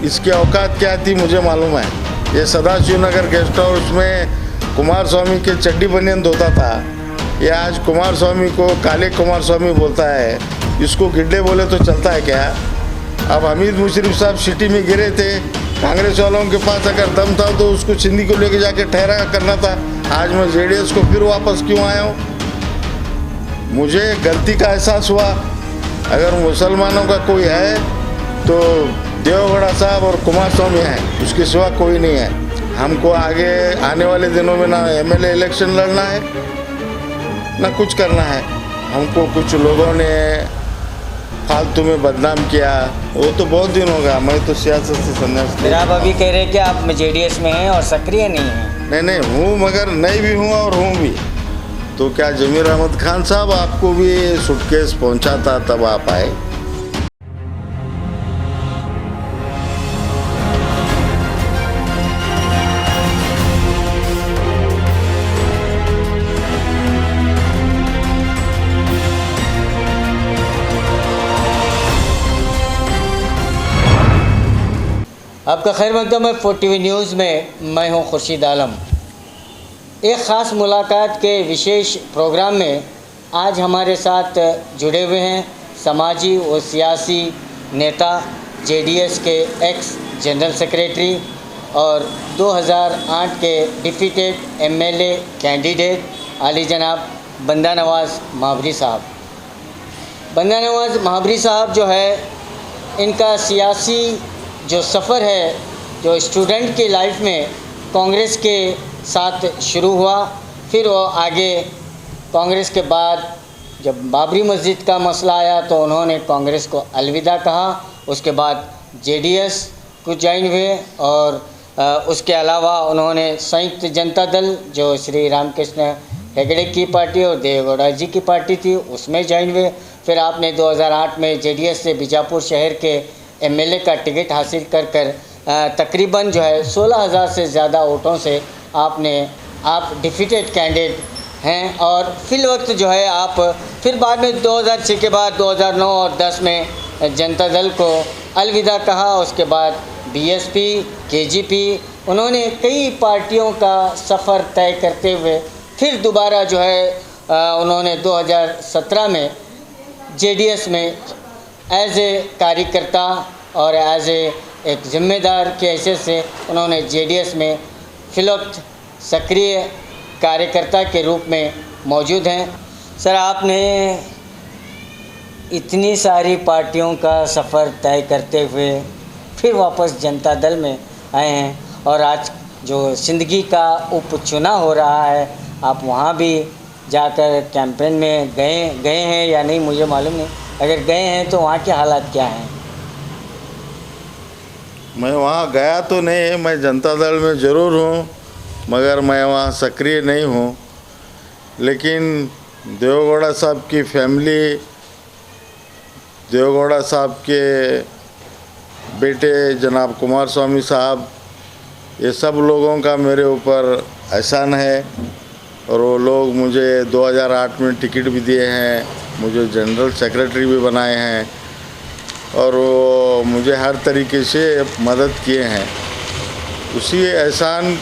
इसकी औकात क्या थी मुझे मालूम है। ये सदाशिव नगर गेस्ट हाउस में कुमार स्वामी के चड्डी बनियान धोता था। ये आज कुमार स्वामी को काले कुमार स्वामी बोलता है। इसको गिड्डे बोले तो चलता है क्या? अब हमीद मुशर्रफ साहब सिटी में गिरे थे, कांग्रेस वालों के पास अगर दम था तो उसको सिंधी को लेके जाके ठहरा करना था। आज मैं जेडीएस को फिर वापस क्यों आया हूँ? मुझे गलती का एहसास हुआ। अगर मुसलमानों का कोई है तो देवगौड़ा साहब और कुमार स्वामी हैं, उसके सिवा कोई नहीं है। हमको आगे आने वाले दिनों में ना एमएलए इलेक्शन लड़ना है ना कुछ करना है। हमको कुछ लोगों ने फालतू में बदनाम किया, वो तो बहुत दिन हो गया। मैं तो सियासत से संन्यास फिर आप अभी कह रहे हैं कि आप जेडीएस में हैं और सक्रिय नहीं हैं। नहीं हूँ, मगर नहीं भी हूँ और हूँ भी। तो क्या जमीर अहमद खान साहब आपको भी सूटकेस पहुँचा था तब आप आए? आपका खैर मकदम है 4TV न्यूज़ में। मैं हूं खुर्शीद आलम। एक ख़ास मुलाकात के विशेष प्रोग्राम में आज हमारे साथ जुड़े हुए हैं समाजी और सियासी नेता, जेडीएस के एक्स जनरल सेक्रेटरी और 2008 के डिफीटेड एमएलए कैंडिडेट आली जनाब बंदा नवाज़ महाबरी साहब। बंदा नवाज़ महाबरी साहब जो है, इनका सियासी जो सफ़र है, जो स्टूडेंट की लाइफ में कांग्रेस के साथ शुरू हुआ, फिर वो आगे कांग्रेस के बाद जब बाबरी मस्जिद का मसला आया तो उन्होंने कांग्रेस को अलविदा कहा। उसके बाद जेडीएस को ज्वाइन हुए और उसके अलावा उन्होंने संयुक्त जनता दल जो श्री रामकृष्ण हेगड़े की पार्टी और देवेगौड़ा जी की पार्टी थी उसमें ज्वाइन हुए। फिर आपने 2008 में जेडीएस से बीजापुर शहर के एमएलए का टिकट हासिल कर तकरीबन जो है 16,000 से ज़्यादा वोटों से आप डिफीटेड कैंडिडेट हैं। और फिल वक्त जो है आप फिर बाद में 2006 के बाद 2009 और 10 में जनता दल को अलविदा कहा। उसके बाद बीएसपी, केजीपी, उन्होंने कई पार्टियों का सफ़र तय करते हुए फिर दोबारा जो है उन्होंने 2017 में जेडीएस में एज ए कार्यकर्ता और एज एक ज़िम्मेदार के हैसियत से उन्होंने जेडीएस में फिलवक्त सक्रिय कार्यकर्ता के रूप में मौजूद हैं। सर, आपने इतनी सारी पार्टियों का सफ़र तय करते हुए फिर वापस जनता दल में आए हैं और आज जो जिंदगी का उपचुनाव हो रहा है, आप वहाँ भी जाकर कैंपेन में गए हैं या नहीं मुझे मालूम नहीं। अगर गए हैं तो वहाँ के हालात क्या हैं? मैं वहाँ गया तो नहीं, मैं जनता दल में ज़रूर हूँ, मगर मैं वहाँ सक्रिय नहीं हूँ। लेकिन देवेगौड़ा साहब की फैमिली, देवेगौड़ा साहब के बेटे जनाब कुमार स्वामी साहब, ये सब लोगों का मेरे ऊपर एहसान है। और वो लोग मुझे 2008 में टिकट भी दिए हैं, मुझे जनरल सेक्रेटरी भी बनाए हैं और वो मुझे हर तरीके से मदद किए हैं। उसी एहसान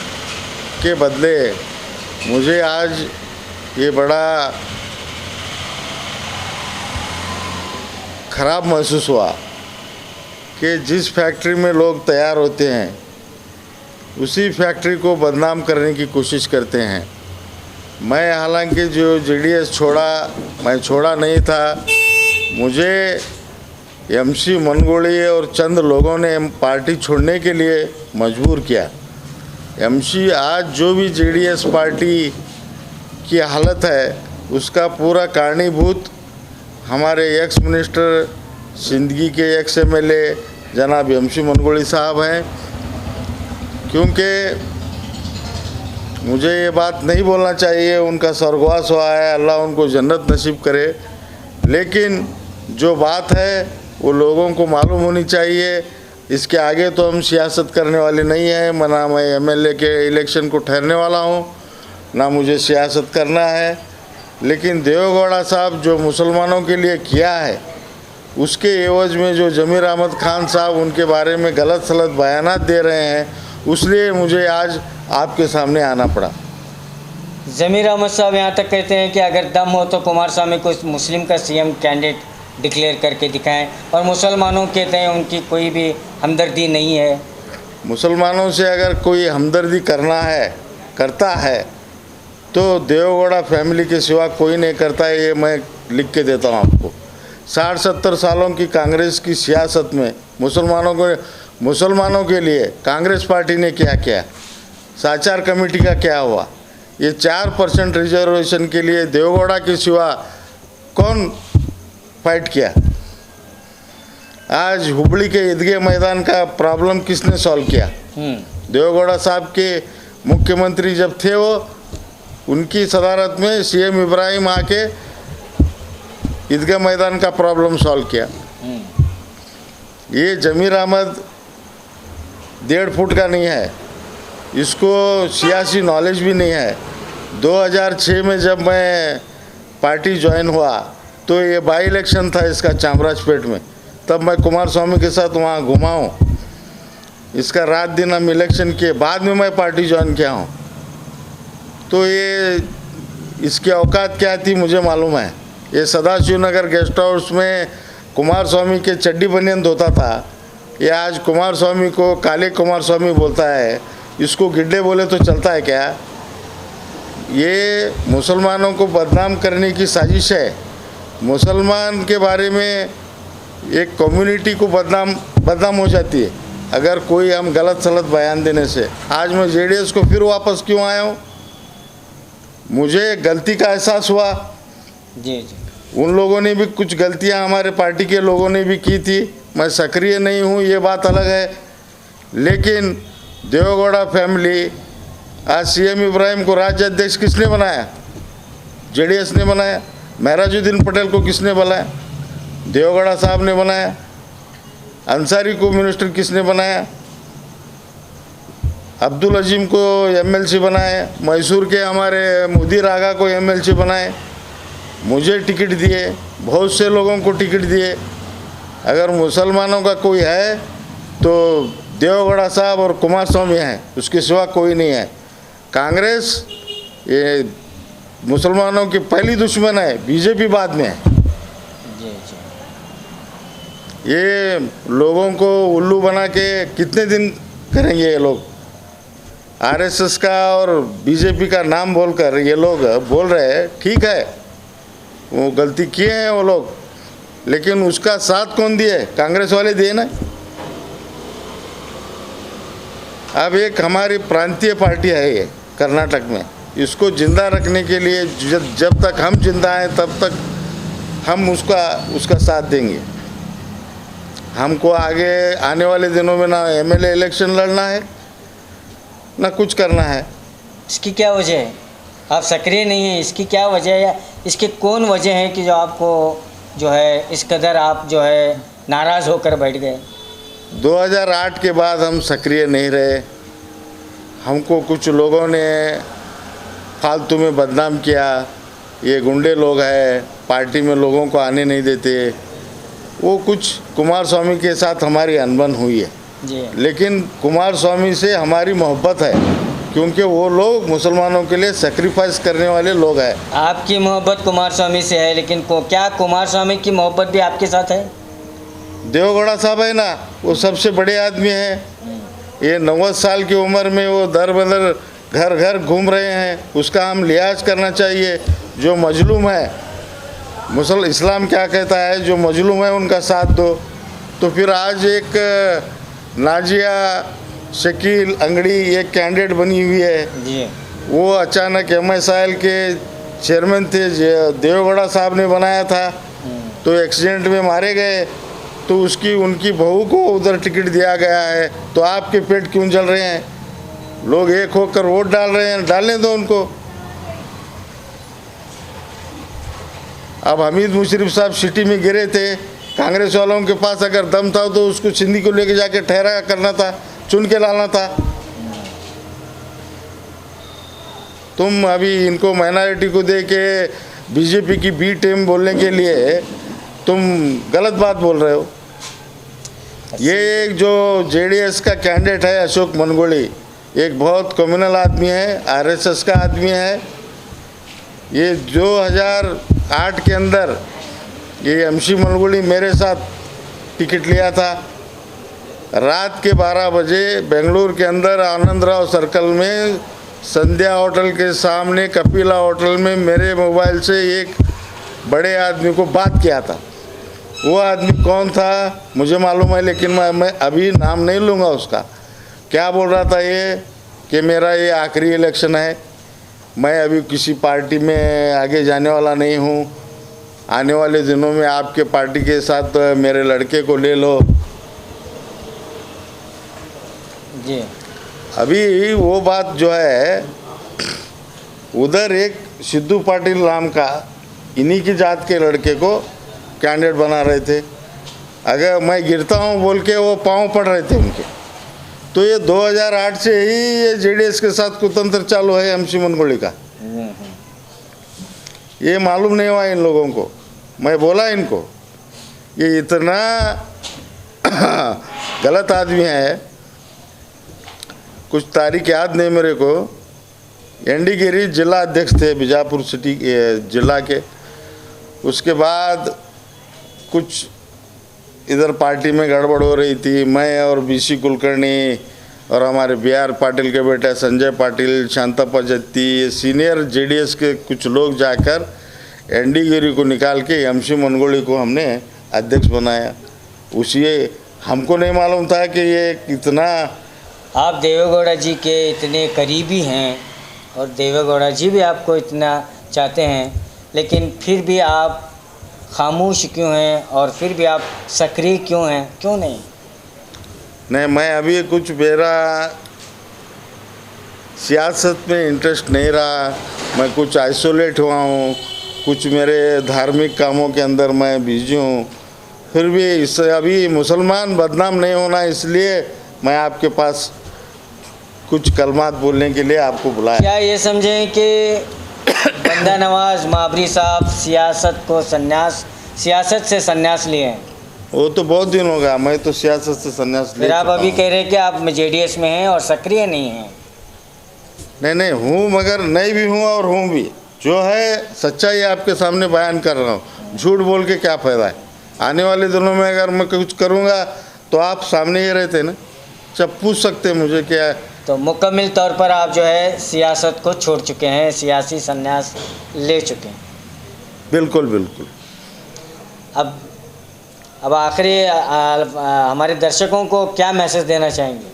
के बदले मुझे आज ये बड़ा ख़राब महसूस हुआ कि जिस फैक्ट्री में लोग तैयार होते हैं उसी फैक्ट्री को बदनाम करने की कोशिश करते हैं। मैं हालांकि जो जेडीएस छोड़ा, मैं छोड़ा नहीं था। मुझे एमसी मनगोड़ी और चंद लोगों ने पार्टी छोड़ने के लिए मजबूर किया। एमसी आज जो भी जेडीएस पार्टी की हालत है उसका पूरा कारणीभूत हमारे एक्स मिनिस्टर, जिंदगी के एक्स एमएलए जनाब एमसी मनगोड़ी साहब हैं। क्योंकि मुझे ये बात नहीं बोलना चाहिए, उनका स्वर्गवास हुआ है, अल्लाह उनको जन्नत नसीब करे, लेकिन जो बात है वो लोगों को मालूम होनी चाहिए। इसके आगे तो हम सियासत करने वाले नहीं हैं, ना मैं एमएलए के इलेक्शन को ठहरने वाला हूँ, ना मुझे सियासत करना है। लेकिन देवेगौड़ा साहब जो मुसलमानों के लिए किया है उसके एवज में जो जमीर अहमद खान साहब उनके बारे में गलत सलत बयानात दे रहे हैं, उसलिए मुझे आज आपके सामने आना पड़ा। ज़मीर अहमद साहब यहाँ तक कहते हैं कि अगर दम हो तो कुमार स्वामी को मुस्लिम का सीएम कैंडिडेट डिक्लेयर करके दिखाएं, और मुसलमानों कहते हैं उनकी कोई भी हमदर्दी नहीं है। मुसलमानों से अगर कोई हमदर्दी करता है तो देवगौड़ा फैमिली के सिवा कोई नहीं करता है, ये मैं लिख के देता हूँ आपको। 60-70 सालों की कांग्रेस की सियासत में मुसलमानों के लिए कांग्रेस पार्टी ने क्या किया, साचार कमेटी का क्या हुआ, ये 4% रिजर्वेशन के लिए देवगौड़ा के सिवा कौन फाइट किया। आज हुबली के ईदगाह मैदान का प्रॉब्लम किसने सॉल्व किया? देवगौड़ा साहब के मुख्यमंत्री जब थे वो, उनकी सदारत में सीएम इब्राहिम आके ईदगाह मैदान का प्रॉब्लम सॉल्व किया। ये जमीर अहमद 1.5 फुट का नहीं है, इसको सियासी नॉलेज भी नहीं है। 2006 में जब मैं पार्टी ज्वाइन हुआ तो ये बाई इलेक्शन था इसका चामराजपेट में, तब मैं कुमार स्वामी के साथ वहाँ घुमा हूँ। इसका रात दिन हम इलेक्शन के बाद में मैं पार्टी ज्वाइन किया हूँ। तो ये इसकी औकात क्या थी मुझे मालूम है। ये सदाशिव नगर गेस्ट हाउस में कुमार स्वामी के चड्डी बनियान धोता था, ये आज कुमार स्वामी को काले कुमार स्वामी बोलता है। इसको गिड्डे बोले तो चलता है क्या? ये मुसलमानों को बदनाम करने की साजिश है। मुसलमान के बारे में एक कम्युनिटी को बदनाम हो जाती है अगर कोई हम गलत सलत बयान देने से। आज मैं जेडीएस को फिर वापस क्यों आया हूँ? मुझे गलती का एहसास हुआ। जी। उन लोगों ने भी कुछ गलतियां हमारे पार्टी के लोगों ने भी की थी। मैं सक्रिय नहीं हूँ, ये बात अलग है, लेकिन देवगौड़ा फैमिली, आज सीएम इब्राहिम को राज्य अध्यक्ष किसने बनाया? जेडीएस ने बनाया। महराजुद्दीन पटेल को किसने बनाया? देवगौड़ा साहब ने बनाया। अंसारी को मिनिस्टर किसने बनाया? अब्दुल अजीम को एमएलसी बनाए। मैसूर के हमारे मुदीर आगा को एमएलसी बनाए। मुझे टिकट दिए, बहुत से लोगों को टिकट दिए। अगर मुसलमानों का कोई है तो देवगौड़ा साहब और कुमार स्वामी हैं, उसके सिवा कोई नहीं है। कांग्रेस ये मुसलमानों की पहली दुश्मन है, बीजेपी बाद में है। ये लोगों को उल्लू बना के कितने दिन करेंगे ये लोग? आरएसएस का और बीजेपी का नाम बोलकर ये लोग बोल रहे हैं, ठीक है वो गलती किए हैं वो लोग, लेकिन उसका साथ कौन दिए? कांग्रेस वाले दिए ना। अब एक हमारी प्रांतीय पार्टी है ये कर्नाटक में, इसको जिंदा रखने के लिए जब तक हम जिंदा हैं तब तक हम उसका साथ देंगे। हमको आगे आने वाले दिनों में ना एमएलए इलेक्शन लड़ना है ना कुछ करना है। इसकी क्या वजह है? आप सक्रिय नहीं हैं, इसकी क्या वजह है, या इसकी कौन वजह है कि जो आपको जो है इस कदर आप जो है नाराज़ होकर बैठ गए? 2008 के बाद हम सक्रिय नहीं रहे। हमको कुछ लोगों ने फालतू में बदनाम किया, ये गुंडे लोग हैं, पार्टी में लोगों को आने नहीं देते। वो कुछ कुमार स्वामी के साथ हमारी अनबन हुई है जी। लेकिन कुमार स्वामी से हमारी मोहब्बत है, क्योंकि वो लोग मुसलमानों के लिए सेक्रीफाइस करने वाले लोग हैं। आपकी मोहब्बत कुमार स्वामी से है, लेकिन क्या कुमार स्वामी की मोहब्बत भी आपके साथ है? देवगौड़ा साहब है ना, वो सबसे बड़े आदमी हैं। ये 90 साल की उम्र में वो दर बदर घर घर घूम रहे हैं, उसका हम लिहाज करना चाहिए। जो मजलूम है, इस्लाम क्या कहता है, जो मजलूम है उनका साथ दो। तो फिर आज एक नाजिया शकील अंगड़ी एक कैंडिडेट बनी हुई है जी। वो अचानक MSIL के चेयरमैन थे, देवगौड़ा साहब ने बनाया था, तो एक्सीडेंट में मारे गए, तो उनकी बहू को उधर टिकट दिया गया है। तो आपके पेट क्यों जल रहे हैं? लोग एक होकर वोट डाल रहे हैं, डालने दो उनको। अब हमीद मुशर्रफ साहब सिटी में गिरे थे, कांग्रेस वालों के पास अगर दम था तो उसको सिंधी को लेके जाके ठहरा करना था, चुन के लाना था। तुम अभी इनको माइनॉरिटी को दे के बीजेपी की बी टीम बोलने के लिए तुम गलत बात बोल रहे हो। ये एक जो जेडीएस का कैंडिडेट है अशोक मनगोली, एक बहुत कम्युनल आदमी है, आरएसएस का आदमी है। ये 2008 के अंदर ये एमसी मनगोली मेरे साथ टिकट लिया था। रात के 12 बजे बेंगलुरु के अंदर आनंदराव सर्कल में संध्या होटल के सामने कपिला होटल में मेरे मोबाइल से एक बड़े आदमी को बात किया था। वो आदमी कौन था मुझे मालूम है, लेकिन मैं अभी नाम नहीं लूँगा उसका। क्या बोल रहा था ये कि मेरा ये आखिरी इलेक्शन है, मैं अभी किसी पार्टी में आगे जाने वाला नहीं हूँ, आने वाले दिनों में आपके पार्टी के साथ मेरे लड़के को ले लो। जी अभी वो बात जो है, उधर एक सिद्धू पाटिल नाम का इन्हीं की जात के लड़के को कैंडिडेट बना रहे थे। अगर मैं गिरता हूँ बोल के वो पाँव पड़ रहे थे उनके। तो ये 2008 से ही ये जेडीएस के साथ कुतंत्र चालू है एमसी मनगोली का। ये मालूम नहीं हुआ इन लोगों को। मैं बोला इनको ये इतना गलत आदमी है। कुछ तारीख याद नहीं मेरे को। एनडी गिरी जिला अध्यक्ष थे बीजापुर सिटी जिला के। उसके बाद कुछ इधर पार्टी में गड़बड़ हो रही थी। मैं और बीसी कुलकर्णी और हमारे BR पाटिल के बेटे संजय पाटिल, शांतप्पा जत्ती, सीनियर जेडीएस के कुछ लोग जाकर एनडी गिरी को निकाल के एमसी मनगोली को हमने अध्यक्ष बनाया। उसी हमको नहीं मालूम था कि ये कितना। आप देवेगौड़ा जी के इतने करीबी हैं और देवेगौड़ा जी भी आपको इतना चाहते हैं, लेकिन फिर भी आप खामोश क्यों हैं और फिर भी आप सक्रिय क्यों हैं, क्यों नहीं? नहीं, मैं अभी कुछ मेरा सियासत में इंटरेस्ट नहीं रहा। मैं कुछ आइसोलेट हुआ हूँ, कुछ मेरे धार्मिक कामों के अंदर मैं बिजी हूँ। फिर भी इससे अभी मुसलमान बदनाम नहीं होना, इसलिए मैं आपके पास कुछ कलमात बोलने के लिए आपको बुलाया। क्या ये समझें कि बंदा नवाज माबरी साहब सियासत से संन्यास लिए हैं? वो तो बहुत दिन हो गया, मैं तो सियासत से संन्यास ले फिर आप चुका अभी हूँ। कह रहे हैं कि आप जेडीएस में हैं और सक्रिय नहीं हैं। नहीं हूँ, मगर नहीं भी हूँ और हूँ भी। जो है सच्चाई आपके सामने बयान कर रहा हूँ। झूठ बोल के क्या फ़ायदा है। आने वाले दिनों में अगर मैं कुछ करूँगा तो आप सामने ही रहते ना, जब पूछ सकते मुझे क्या है। तो मुकम्मल तौर पर आप जो है सियासत को छोड़ चुके हैं, सियासी संन्यास ले चुके हैं। बिल्कुल बिल्कुल। अब आखिरी हमारे दर्शकों को क्या मैसेज देना चाहेंगे?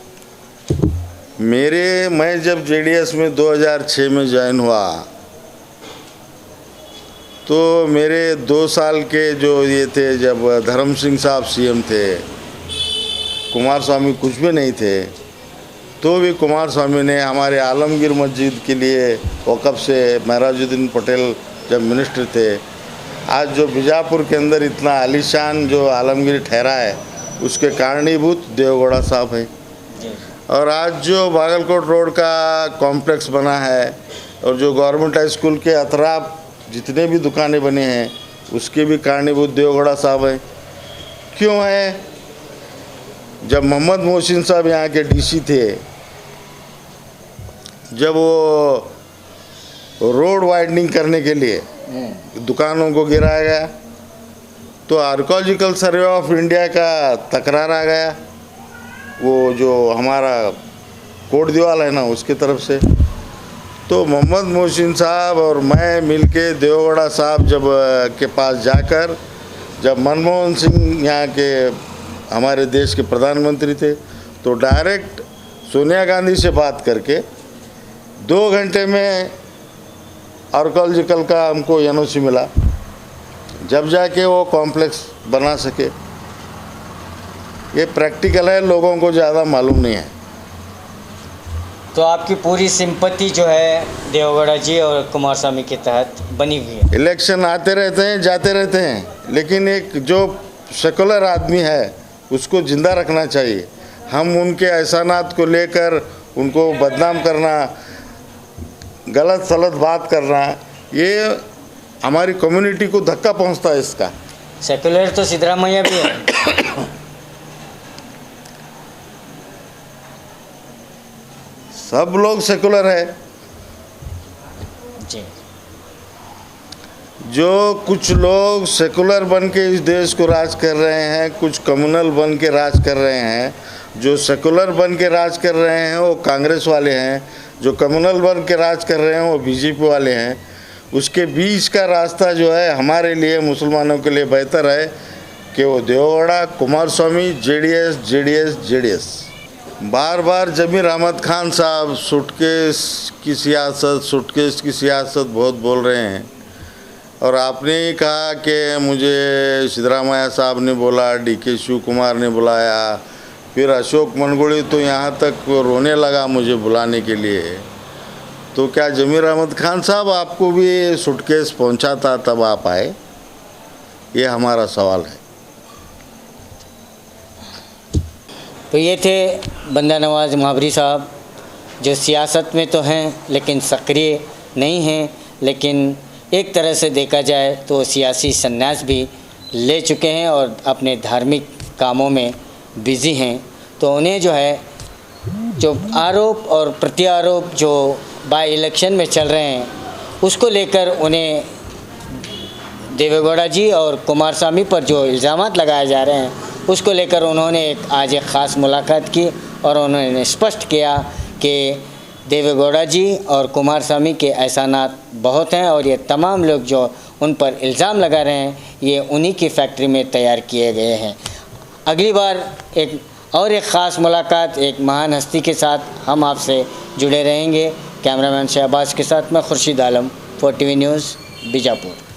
मैं जब जेडीएस में 2006 में ज्वाइन हुआ तो मेरे 2 साल के जो ये थे, जब धर्म सिंह साहब सीएम थे, कुमार स्वामी कुछ भी नहीं थे, तो भी कुमार स्वामी ने हमारे आलमगीर मस्जिद के लिए वक़्फ़ से महराजुद्दीन पटेल जब मिनिस्टर थे, आज जो बीजापुर के अंदर इतना आलीशान जो आलमगीर ठहरा है उसके कारणीभूत देवेगौड़ा साहब हैं। और आज जो बागलकोट रोड का कॉम्प्लेक्स बना है और जो गवर्नमेंट हाई स्कूल के अतराफ जितने भी दुकानें बने हैं उसके भी कारणीभूत देवेगौड़ा साहब हैं। क्यों है? जब मोहम्मद मोहसिन साहब यहाँ के डीसी थे, जब वो रोड वाइडनिंग करने के लिए दुकानों को गिराया गया तो आर्कोलॉजिकल सर्वे ऑफ इंडिया का तकरार आ गया, वो जो हमारा कोट दीवाल है ना उसकी तरफ से। तो मोहम्मद मोहसिन साहब और मैं मिलके देवेगौड़ा साहब जब के पास जाकर, जब मनमोहन सिंह यहाँ के हमारे देश के प्रधानमंत्री थे, तो डायरेक्ट सोनिया गांधी से बात करके 2 घंटे में आर्कोलॉजिकल का हमको एनओसी मिला, जब जाके वो कॉम्प्लेक्स बना सके। ये प्रैक्टिकल है, लोगों को ज़्यादा मालूम नहीं है। तो आपकी पूरी सिंपत्ति जो है देवेगौड़ा जी और कुमार स्वामी के तहत बनी हुई है। इलेक्शन आते रहते हैं, जाते रहते हैं, लेकिन एक जो सेकुलर आदमी है उसको ज़िंदा रखना चाहिए। हम उनके एहसानात को लेकर उनको बदनाम करना, गलत सलत बात करना, ये हमारी कम्युनिटी को धक्का पहुंचता है इसका। सेकुलर तो सिद्धरामैया भी है। सब लोग सेकुलर है। जी। जो कुछ लोग सेकुलर बन के इस देश को राज कर रहे हैं, कुछ कम्युनल बन के राज कर रहे हैं। जो सेकुलर बन के राज कर रहे हैं वो कांग्रेस वाले हैं, जो कम्युनल बन के राज कर रहे हैं वो बीजेपी वाले हैं। उसके बीच का रास्ता जो है हमारे लिए मुसलमानों के लिए बेहतर है कि वो देवेगौड़ा, कुमारस्वामी, जेडीएस। बार बार जमीर अहमद खान साहब सूटकेस की सियासत बहुत बोल रहे हैं। और आपने ही कहा कि मुझे सिद्धरामैया साहब ने बोला, डीके शिव कुमार ने बुलाया, फिर अशोक मनगुड़ी तो यहाँ तक रोने लगा मुझे बुलाने के लिए। तो क्या जमीर अहमद खान साहब आपको भी सूटकेस पहुँचा था तब आप आए? ये हमारा सवाल है। तो ये थे बंदा नवाज महाबरी साहब, जो सियासत में तो हैं लेकिन सक्रिय नहीं हैं, लेकिन एक तरह से देखा जाए तो सियासी संन्यास भी ले चुके हैं और अपने धार्मिक कामों में बिज़ी हैं। तो उन्हें जो है जो आरोप और प्रत्यारोप जो बाई इलेक्शन में चल रहे हैं उसको लेकर उन्हें देवेगौड़ा जी और कुमारस्वामी पर जो इल्ज़ामात लगाए जा रहे हैं उसको लेकर उन्होंने आज एक ख़ास मुलाकात की और उन्होंने स्पष्ट किया कि देवेगौड़ा जी और कुमारस्वामी के एहसानात बहुत हैं और ये तमाम लोग जो उन पर इल्ज़ाम लगा रहे हैं ये उन्हीं की फैक्ट्री में तैयार किए गए हैं। अगली बार एक ख़ास मुलाकात एक महान हस्ती के साथ हम आपसे जुड़े रहेंगे। कैमरामैन शहबाज के साथ मैं खुर्शीद आलम, 4 TV न्यूज़, बीजापुर।